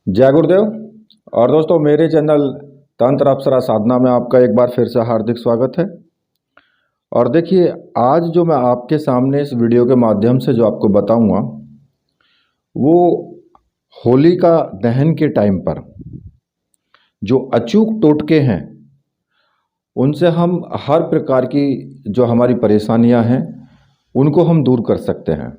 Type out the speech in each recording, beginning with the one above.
जय गुरुदेव। और दोस्तों, मेरे चैनल तंत्र अप्सरा साधना में आपका एक बार फिर से हार्दिक स्वागत है। और देखिए, आज जो मैं आपके सामने इस वीडियो के माध्यम से जो आपको बताऊंगा वो होली का दहन के टाइम पर जो अचूक टोटके हैं उनसे हम हर प्रकार की जो हमारी परेशानियां हैं उनको हम दूर कर सकते हैं।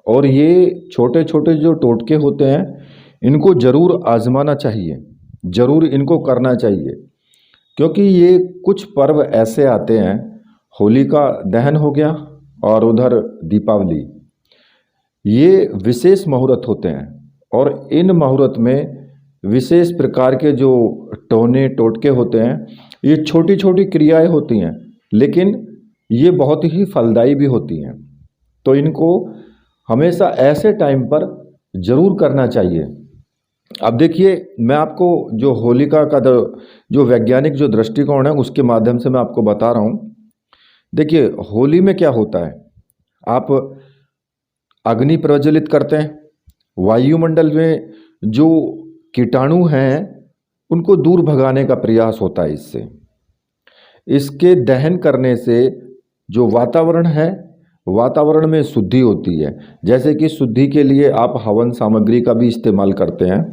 और ये छोटे छोटे जो टोटके होते हैं इनको ज़रूर आजमाना चाहिए, ज़रूर इनको करना चाहिए, क्योंकि ये कुछ पर्व ऐसे आते हैं। होली का दहन हो गया और उधर दीपावली, ये विशेष मुहूर्त होते हैं। और इन मुहूर्त में विशेष प्रकार के जो टोने टोटके होते हैं, ये छोटी छोटी क्रियाएं होती हैं, लेकिन ये बहुत ही फलदायी भी होती हैं। तो इनको हमेशा ऐसे टाइम पर ज़रूर करना चाहिए। अब देखिए, मैं आपको जो होलिका का जो वैज्ञानिक जो दृष्टिकोण है उसके माध्यम से मैं आपको बता रहा हूँ। देखिए, होली में क्या होता है, आप अग्नि प्रज्वलित करते हैं, वायुमंडल में जो कीटाणु हैं उनको दूर भगाने का प्रयास होता है। इसके दहन करने से जो वातावरण है, वातावरण में शुद्धि होती है। जैसे कि शुद्धि के लिए आप हवन सामग्री का भी इस्तेमाल करते हैं।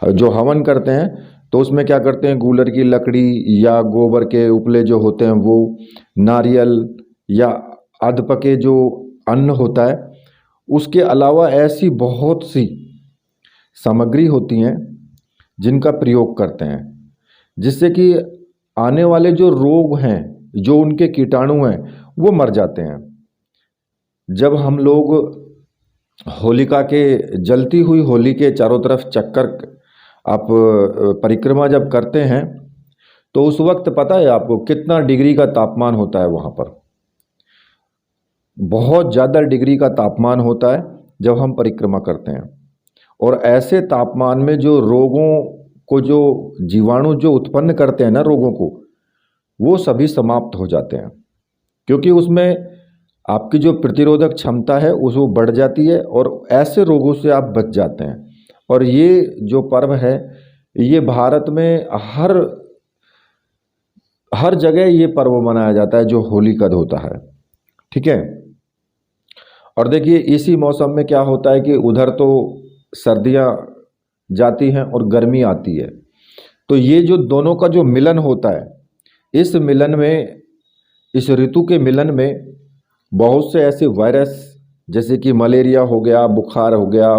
जो हवन करते हैं तो उसमें क्या करते हैं, गूलर की लकड़ी या गोबर के उपले जो होते हैं वो, नारियल या अधपके जो अन्न होता है, उसके अलावा ऐसी बहुत सी सामग्री होती हैं जिनका प्रयोग करते हैं, जिससे कि आने वाले जो रोग हैं, जो उनके कीटाणु हैं, वो मर जाते हैं। जब हम लोग होलिका के जलती हुई होली के चारों तरफ चक्कर आप परिक्रमा जब करते हैं तो उस वक्त पता है आपको कितना डिग्री का तापमान होता है। वहाँ पर बहुत ज़्यादा डिग्री का तापमान होता है जब हम परिक्रमा करते हैं। और ऐसे तापमान में जो रोगों को, जो जीवाणु जो उत्पन्न करते हैं ना रोगों को, वो सभी समाप्त हो जाते हैं, क्योंकि उसमें आपकी जो प्रतिरोधक क्षमता है उस वो बढ़ जाती है और ऐसे रोगों से आप बच जाते हैं। और ये जो पर्व है, ये भारत में हर हर जगह ये पर्व मनाया जाता है जो होली का होता है। ठीक है। और देखिए, इसी मौसम में क्या होता है कि उधर तो सर्दियाँ जाती हैं और गर्मी आती है, तो ये जो दोनों का जो मिलन होता है, इस मिलन में, इस ऋतु के मिलन में बहुत से ऐसे वायरस, जैसे कि मलेरिया हो गया, बुखार हो गया,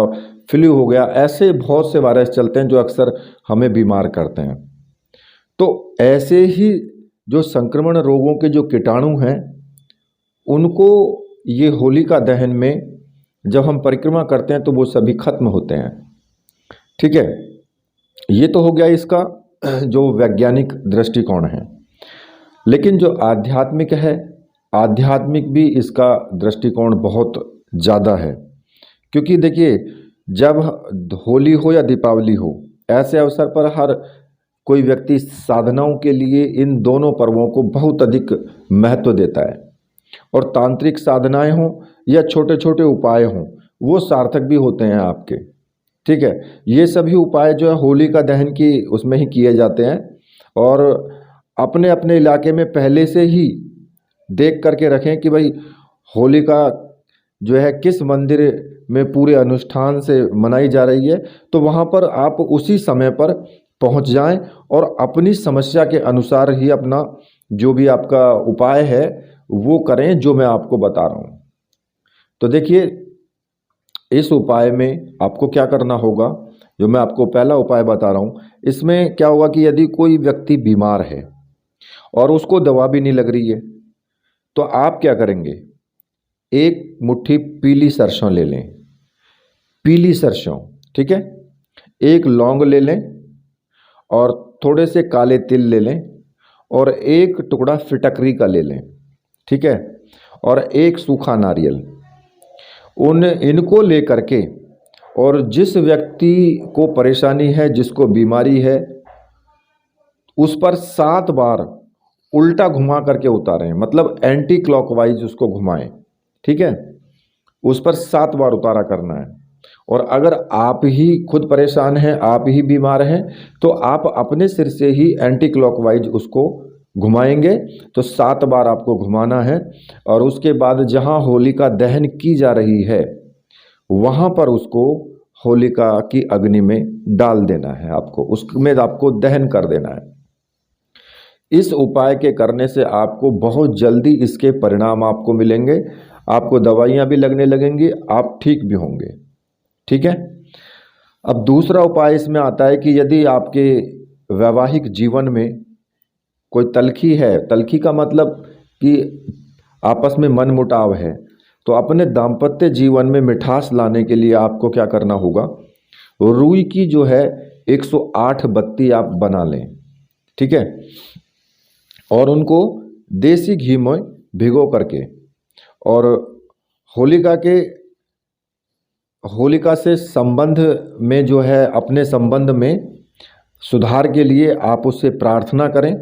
फ्लू हो गया, ऐसे बहुत से वायरस चलते हैं जो अक्सर हमें बीमार करते हैं। तो ऐसे ही जो संक्रमण रोगों के जो कीटाणु हैं उनको ये होलिका दहन में जब हम परिक्रमा करते हैं तो वो सभी खत्म होते हैं। ठीक है। ये तो हो गया इसका जो वैज्ञानिक दृष्टिकोण है। लेकिन जो आध्यात्मिक है, आध्यात्मिक भी इसका दृष्टिकोण बहुत ज़्यादा है। क्योंकि देखिए, जब होली हो या दीपावली हो, ऐसे अवसर पर हर कोई व्यक्ति साधनाओं के लिए इन दोनों पर्वों को बहुत अधिक महत्व देता है। और तांत्रिक साधनाएं हों या छोटे छोटे उपाय हों, वो सार्थक भी होते हैं आपके। ठीक है। ये सभी उपाय जो है होली का दहन की उसमें ही किए जाते हैं। और अपने अपने इलाके में पहले से ही देख करके रखें कि भाई होली का जो है किस मंदिर में पूरे अनुष्ठान से मनाई जा रही है, तो वहाँ पर आप उसी समय पर पहुँच जाएं और अपनी समस्या के अनुसार ही अपना जो भी आपका उपाय है वो करें जो मैं आपको बता रहा हूँ। तो देखिए, इस उपाय में आपको क्या करना होगा, जो मैं आपको पहला उपाय बता रहा हूँ, इसमें क्या होगा कि यदि कोई व्यक्ति बीमार है और उसको दवा भी नहीं लग रही है, तो आप क्या करेंगे, एक मुट्ठी पीली सरसों ले लें, पीली सरसों। ठीक है। एक लौंग ले लें और थोड़े से काले तिल ले लें और एक टुकड़ा फिटकरी का ले लें। ठीक है। और एक सूखा नारियल, इनको ले करके, और जिस व्यक्ति को परेशानी है, जिसको बीमारी है, उस पर 7 बार उल्टा घुमा करके उतारें, मतलब एंटी क्लॉकवाइज उसको घुमाएं। ठीक है। उस पर 7 बार उतारा करना है और अगर आप ही खुद परेशान हैं, आप ही बीमार हैं, तो आप अपने सिर से ही एंटी क्लॉकवाइज उसको घुमाएंगे। तो 7 बार आपको घुमाना है और उसके बाद जहाँ होलिका दहन की जा रही है वहाँ पर उसको होलिका की अग्नि में डाल देना है, आपको उसमें आपको दहन कर देना है। इस उपाय के करने से आपको बहुत जल्दी इसके परिणाम आपको मिलेंगे, आपको दवाइयाँ भी लगने लगेंगी, आप ठीक भी होंगे। ठीक है। अब दूसरा उपाय इसमें आता है कि यदि आपके वैवाहिक जीवन में कोई तल्खी है, तल्खी का मतलब कि आपस में मनमुटाव है, तो अपने दाम्पत्य जीवन में मिठास लाने के लिए आपको क्या करना होगा, रुई की जो है 108 बत्ती आप बना लें। ठीक है। और उनको देसी घी में भिगो करके और होलिका से संबंध में जो है, अपने संबंध में सुधार के लिए आप उससे प्रार्थना करें।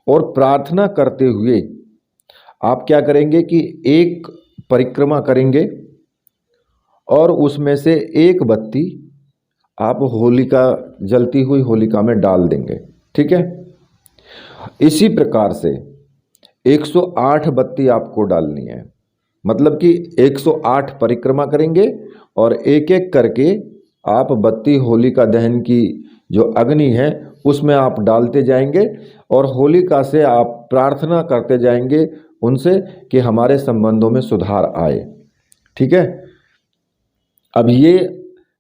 और प्रार्थना करते हुए आप क्या करेंगे कि एक परिक्रमा करेंगे और उसमें से एक बत्ती आप होलिका, जलती हुई होलिका में डाल देंगे। ठीक है। इसी प्रकार से 108 बत्ती आपको डालनी है, मतलब कि 108 परिक्रमा करेंगे और एक एक करके आप बत्ती होलिका दहन की जो अग्नि है उसमें आप डालते जाएंगे और होलिका से आप प्रार्थना करते जाएंगे उनसे कि हमारे संबंधों में सुधार आए। ठीक है। अब ये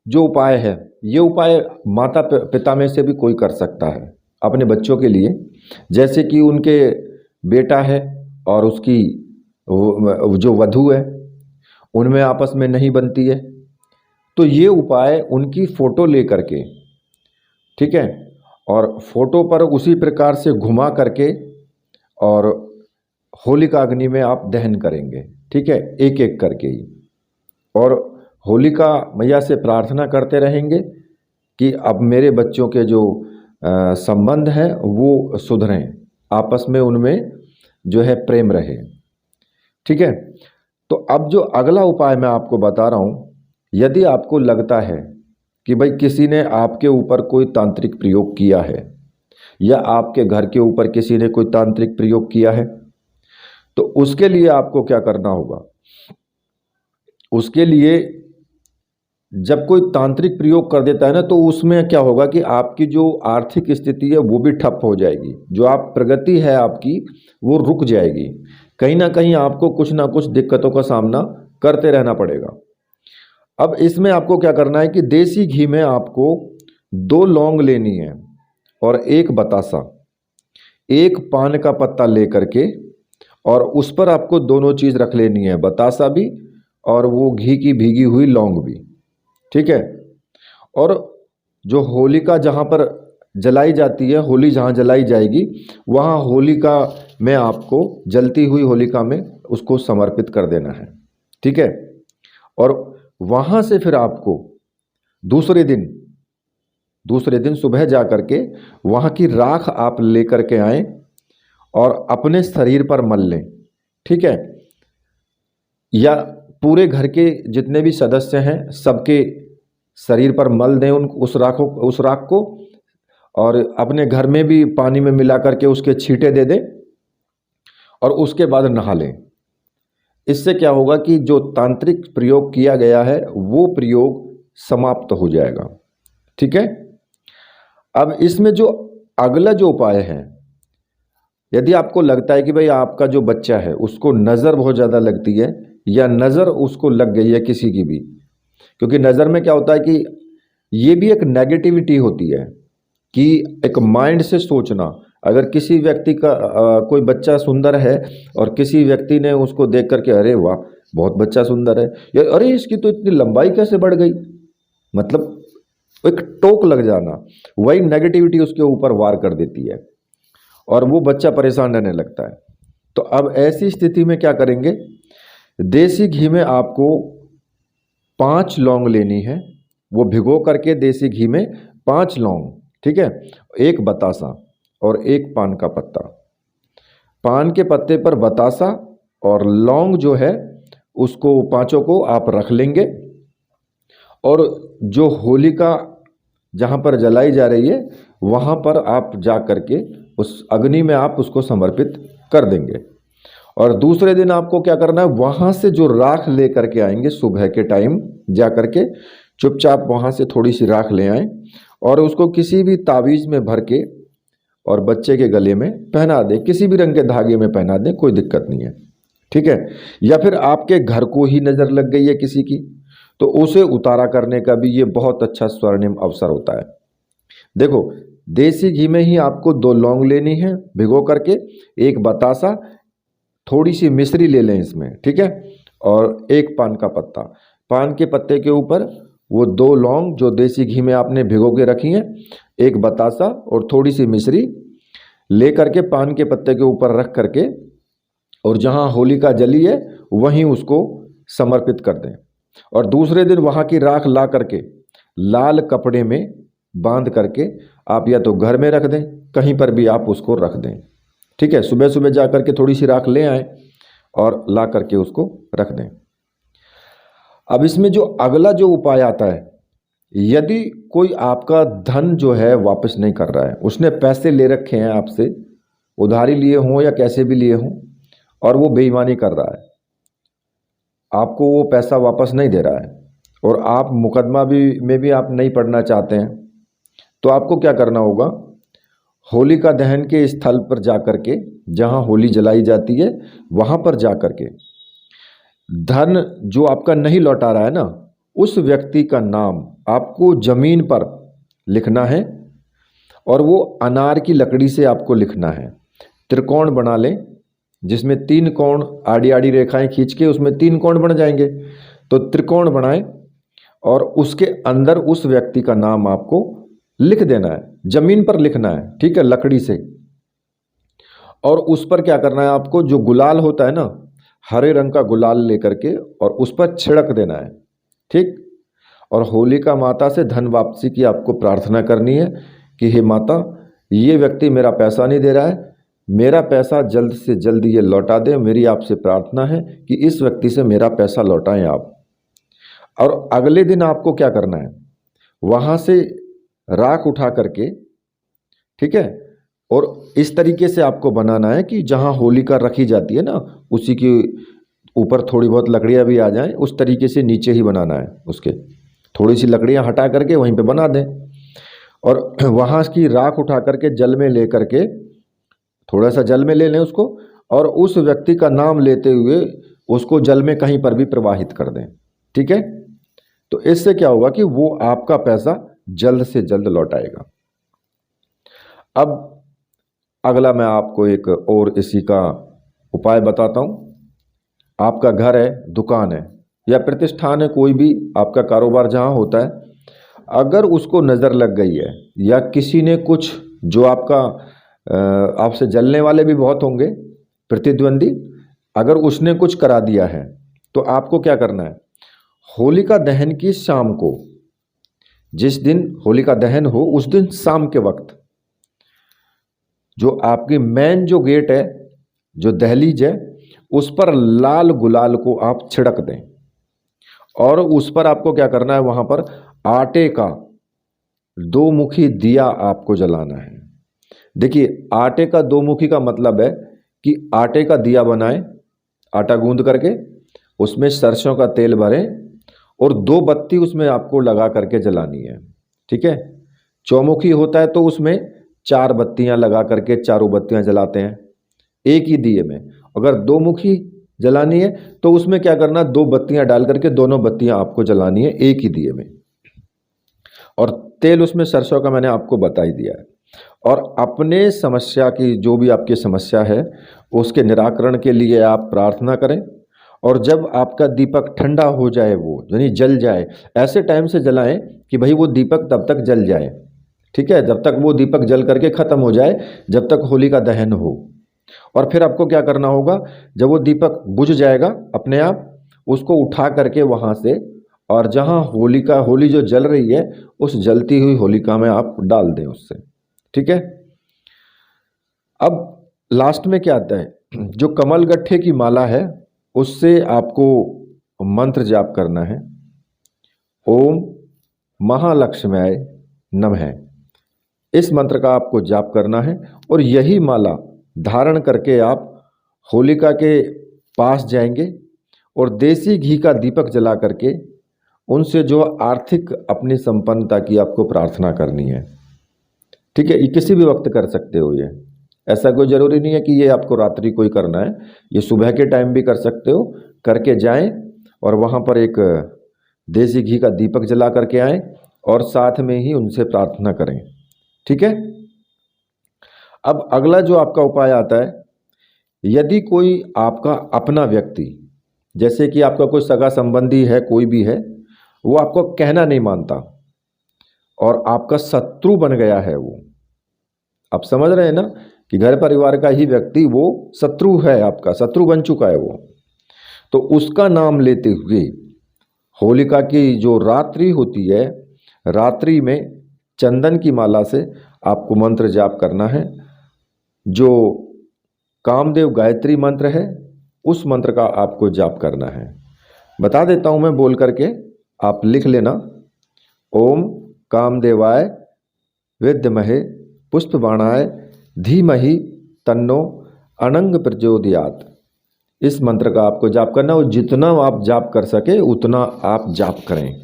जो उपाय है, ये उपाय माता पिता में से भी कोई कर सकता है अपने बच्चों के लिए। जैसे कि उनके बेटा है और उसकी जो वधू है, उनमें आपस में नहीं बनती है, तो ये उपाय उनकी फ़ोटो ले करके, ठीक है, और फोटो पर उसी प्रकार से घुमा करके और होलिका अग्नि में आप दहन करेंगे। ठीक है, एक एक करके ही। और होलिका मैया से प्रार्थना करते रहेंगे कि अब मेरे बच्चों के जो संबंध हैं वो सुधरें, आपस में उनमें जो है प्रेम रहे। ठीक है। तो अब जो अगला उपाय मैं आपको बता रहा हूँ, यदि आपको लगता है कि भाई किसी ने आपके ऊपर कोई तांत्रिक प्रयोग किया है या आपके घर के ऊपर किसी ने कोई तांत्रिक प्रयोग किया है, तो उसके लिए आपको क्या करना होगा। उसके लिए जब कोई तांत्रिक प्रयोग कर देता है ना, तो उसमें क्या होगा कि आपकी जो आर्थिक स्थिति है वो भी ठप हो जाएगी, जो आप प्रगति है आपकी वो रुक जाएगी। कहीं ना कहीं आपको कुछ ना कुछ दिक्कतों का सामना करते रहना पड़ेगा। अब इसमें आपको क्या करना है कि देसी घी में आपको 2 लौंग लेनी है और 1 बतासा, 1 पान का पत्ता ले करके, और उस पर आपको दोनों चीज़ रख लेनी है, बतासा भी और वो घी की भीगी हुई लौंग भी। ठीक है। और जो होलिका जहाँ पर जलाई जाती है, होली जहाँ जलाई जाएगी, वहाँ होलिका में आपको जलती हुई होलिका में उसको समर्पित कर देना है। ठीक है। और वहाँ से फिर आपको दूसरे दिन सुबह जा कर के वहाँ की राख आप ले कर के आएँ और अपने शरीर पर मल लें। ठीक है। या पूरे घर के जितने भी सदस्य हैं सबके शरीर पर मल दें उस राख को, और अपने घर में भी पानी में मिला करके उसके छींटे दे दें और उसके बाद नहा लें। इससे क्या होगा कि जो तांत्रिक प्रयोग किया गया है वो प्रयोग समाप्त हो जाएगा। ठीक है। अब इसमें जो अगला जो उपाय है, यदि आपको लगता है कि भाई आपका जो बच्चा है उसको नज़र बहुत ज़्यादा लगती है या नज़र उसको लग गई है किसी की भी, क्योंकि नज़र में क्या होता है कि ये भी एक नेगेटिविटी होती है कि एक माइंड से सोचना। अगर किसी व्यक्ति का कोई बच्चा सुंदर है और किसी व्यक्ति ने उसको देख करके अरे वाह बहुत बच्चा सुंदर है, या अरे इसकी तो इतनी लंबाई कैसे बढ़ गई, मतलब एक टोक लग जाना, वही नेगेटिविटी उसके ऊपर वार कर देती है और वो बच्चा परेशान रहने लगता है। तो अब ऐसी स्थिति में क्या करेंगे, देसी घी में आपको 5 लौंग लेनी है, वो भिगो करके देसी घी में 5 लौंग, ठीक है, 1 बतासा और 1 पान का पत्ता। पान के पत्ते पर बतासा और लौंग जो है उसको 5 को आप रख लेंगे और जो होलिका जहाँ पर जलाई जा रही है वहाँ पर आप जा कर के उस अग्नि में आप उसको समर्पित कर देंगे। और दूसरे दिन आपको क्या करना है, वहाँ से जो राख ले करके आएंगे सुबह के टाइम, जा कर के चुपचाप वहाँ से थोड़ी सी राख ले आएँ और उसको किसी भी तावीज़ में भर के और बच्चे के गले में पहना दें, किसी भी रंग के धागे में पहना दें, कोई दिक्कत नहीं है, ठीक है। या फिर आपके घर को ही नज़र लग गई है किसी की, तो उसे उतारा करने का भी ये बहुत अच्छा स्वर्णिम अवसर होता है। देखो, देसी घी में ही आपको 2 लौंग लेनी है भिगो करके, एक बतासा, थोड़ी सी मिश्री ले लें इसमें, ठीक है, और एक पान का पत्ता। पान के पत्ते के ऊपर वो 2 लौंग जो देसी घी में आपने भिगो के रखी हैं, एक बतासा और थोड़ी सी मिश्री ले करके पान के पत्ते के ऊपर रख करके और जहाँ होलिका जली है वहीं उसको समर्पित कर दें। और दूसरे दिन वहाँ की राख ला करके लाल कपड़े में बांध करके आप या तो घर में रख दें, कहीं पर भी आप उसको रख दें, ठीक है। सुबह सुबह जा करके थोड़ी सी राख ले आएँ और ला करके उसको रख दें। अब इसमें जो अगला जो उपाय आता है, यदि कोई आपका धन जो है वापस नहीं कर रहा है, उसने पैसे ले रखे हैं आपसे, उधारी लिए हों या कैसे भी लिए हों, और वो बेईमानी कर रहा है, आपको वो पैसा वापस नहीं दे रहा है और आप मुकदमा में भी आप नहीं पड़ना चाहते हैं, तो आपको क्या करना होगा, होलिका दहन के स्थल पर जा कर के, जहाँ होली जलाई जाती है वहाँ पर जा कर के धन जो आपका नहीं लौटा रहा है ना, उस व्यक्ति का नाम आपको ज़मीन पर लिखना है और वो अनार की लकड़ी से आपको लिखना है। त्रिकोण बना लें जिसमें 3 कोण आड़ी आड़ी रेखाएं खींच के उसमें 3 कोण बन जाएंगे, तो त्रिकोण बनाएं और उसके अंदर उस व्यक्ति का नाम आपको लिख देना है, ज़मीन पर लिखना है, ठीक है, लकड़ी से। और उस पर क्या करना है, आपको जो गुलाल होता है ना, हरे रंग का गुलाल लेकर के और उस पर छिड़क देना है, ठीक। और होलिका माता से धन वापसी की आपको प्रार्थना करनी है कि हे माता, ये व्यक्ति मेरा पैसा नहीं दे रहा है, मेरा पैसा जल्द से जल्द ये लौटा दें, मेरी आपसे प्रार्थना है कि इस व्यक्ति से मेरा पैसा लौटाएं आप। और अगले दिन आपको क्या करना है, वहाँ से राख उठा करके, ठीक है, और इस तरीके से आपको बनाना है कि जहाँ होलिका रखी जाती है ना, उसी के ऊपर थोड़ी बहुत लकड़ियाँ भी आ जाएं, उस तरीके से नीचे ही बनाना है, उसके थोड़ी सी लकड़ियाँ हटा करके वहीं पे बना दें। और वहाँ की राख उठा करके जल में ले करके, थोड़ा सा जल में ले लें उसको, और उस व्यक्ति का नाम लेते हुए उसको जल में कहीं पर भी प्रवाहित कर दें, ठीक है। तो इससे क्या होगा कि वो आपका पैसा जल्द से जल्द लौटाएगा। अब अगला मैं आपको एक और इसी का उपाय बताता हूँ। आपका घर है, दुकान है या प्रतिष्ठान है, कोई भी आपका कारोबार जहाँ होता है, अगर उसको नज़र लग गई है या किसी ने कुछ, जो आपका आपसे जलने वाले भी बहुत होंगे प्रतिद्वंदी, अगर उसने कुछ करा दिया है, तो आपको क्या करना है, होलिका दहन की शाम को, जिस दिन होलिका दहन हो उस दिन शाम के वक्त, जो आपकी मेन जो गेट है, जो दहलीज है, उस पर लाल गुलाल को आप छिड़क दें और उस पर आपको क्या करना है, वहाँ पर आटे का 2 मुखी दिया आपको जलाना है। देखिए, आटे का 2 मुखी का मतलब है कि आटे का दिया बनाएं, आटा गूंद करके उसमें सरसों का तेल भरें और 2 बत्ती उसमें आपको लगा करके जलानी है, ठीक है। चौमुखी होता है तो उसमें 4 बत्तियां लगा करके चारों बत्तियां जलाते हैं एक ही दिए में। अगर 2 मुखी जलानी है तो उसमें क्या करना, 2 बत्तियां डाल करके दोनों बत्तियां आपको जलानी है एक ही दिए में, और तेल उसमें सरसों का मैंने आपको बता ही दिया है। और अपने समस्या की, जो भी आपकी समस्या है, उसके निराकरण के लिए आप प्रार्थना करें। और जब आपका दीपक ठंडा हो जाए, वो यानी जल जाए, ऐसे टाइम से जलाएं कि भाई वो दीपक तब तक जल जाए, ठीक है, जब तक वो दीपक जल करके ख़त्म हो जाए, जब तक होलिका दहन हो। और फिर आपको क्या करना होगा, जब वो दीपक बुझ जाएगा अपने आप, उसको उठा करके वहाँ से, और जहाँ होली जो जल रही है उस जलती हुई होलिका में आप डाल दें उससे, ठीक है। अब लास्ट में क्या आता है, जो कमल गट्ठे की माला है उससे आपको मंत्र जाप करना है। ओम महालक्ष्म्याय नमः। इस मंत्र का आपको जाप करना है और यही माला धारण करके आप होलिका के पास जाएंगे और देसी घी का दीपक जला करके उनसे जो आर्थिक अपनी संपन्नता की आपको प्रार्थना करनी है। ठीक है, ये किसी भी वक्त कर सकते हो। ये ऐसा कोई ज़रूरी नहीं है कि ये आपको रात्रि को ही करना है, ये सुबह के टाइम भी कर सकते हो। करके जाएं और वहाँ पर एक देसी घी का दीपक जला करके आएँ और साथ में ही उनसे प्रार्थना करें। ठीक है। अब अगला जो आपका उपाय आता है, यदि कोई आपका अपना व्यक्ति, जैसे कि आपका कोई सगा संबंधी है, कोई भी है, वो आपको कहना नहीं मानता और आपका शत्रु बन गया है, वो आप समझ रहे हैं ना कि घर परिवार का ही व्यक्ति वो शत्रु है, आपका शत्रु बन चुका है वो, तो उसका नाम लेते हुए होलिका की जो रात्रि होती है, रात्रि में चंदन की माला से आपको मंत्र जाप करना है। जो कामदेव गायत्री मंत्र है उस मंत्र का आपको जाप करना है। बता देता हूँ मैं बोल करके, आप लिख लेना। ओम कामदेवाय विद्महे पुष्पबाणाय धीमहि तन्नो अनंग प्रचोदयात्। इस मंत्र का आपको जाप करना और जितना आप जाप कर सके उतना आप जाप करें।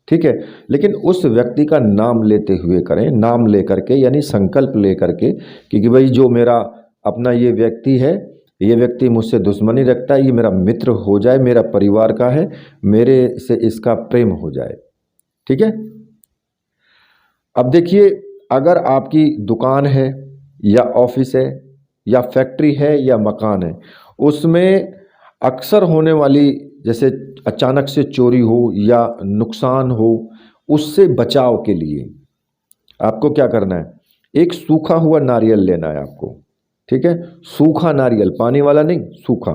ठीक है, लेकिन उस व्यक्ति का नाम लेते हुए करें, नाम ले करके, यानी संकल्प ले करके कि भाई जो मेरा अपना ये व्यक्ति है, ये व्यक्ति मुझसे दुश्मनी रखता है, ये मेरा मित्र हो जाए, मेरा परिवार का है, मेरे से इसका प्रेम हो जाए। ठीक है। अब देखिए, अगर आपकी दुकान है या ऑफिस है या फैक्ट्री है या मकान है, उसमें अक्सर होने वाली जैसे अचानक से चोरी हो या नुकसान हो, उससे बचाव के लिए आपको क्या करना है, एक सूखा हुआ नारियल लेना है आपको। ठीक है, सूखा नारियल, पानी वाला नहीं, सूखा।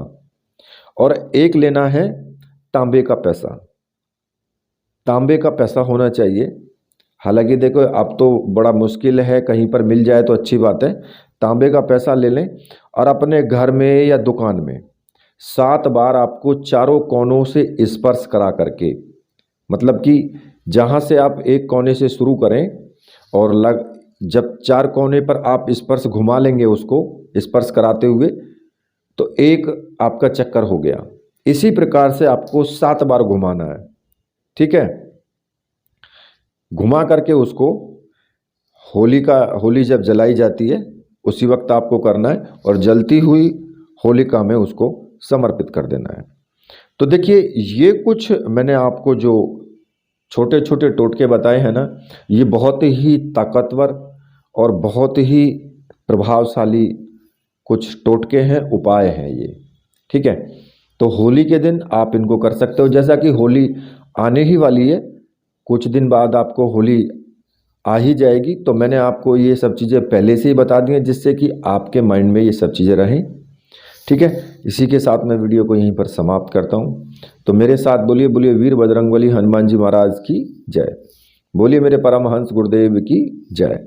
और एक लेना है तांबे का पैसा। तांबे का पैसा होना चाहिए। हालांकि देखो अब तो बड़ा मुश्किल है, कहीं पर मिल जाए तो अच्छी बात है। तांबे का पैसा ले लें और अपने घर में या दुकान में 7 बार आपको चारों कोनों से स्पर्श करा करके, मतलब कि जहाँ से आप एक कोने से शुरू करें और जब 4 कोने पर आप स्पर्श घुमा लेंगे, उसको स्पर्श कराते हुए, तो एक आपका चक्कर हो गया। इसी प्रकार से आपको 7 बार घुमाना है। ठीक है, घुमा करके उसको होली जब जलाई जाती है उसी वक्त आपको करना है और जलती हुई होलिका में उसको समर्पित कर देना है। तो देखिए, ये कुछ मैंने आपको जो छोटे छोटे टोटके बताए हैं ना, ये बहुत ही ताकतवर और बहुत ही प्रभावशाली कुछ टोटके हैं, उपाय हैं ये। ठीक है, तो होली के दिन आप इनको कर सकते हो। जैसा कि होली आने ही वाली है, कुछ दिन बाद आपको होली आ ही जाएगी, तो मैंने आपको ये सब चीज़ें पहले से ही बता दी हैं जिससे कि आपके माइंड में ये सब चीज़ें रहें। ठीक है, इसी के साथ मैं वीडियो को यहीं पर समाप्त करता हूँ। तो मेरे साथ बोलिए बोलिए वीर बजरंगबली हनुमान जी महाराज की जय। बोलिए मेरे परमहंस गुरुदेव की जय।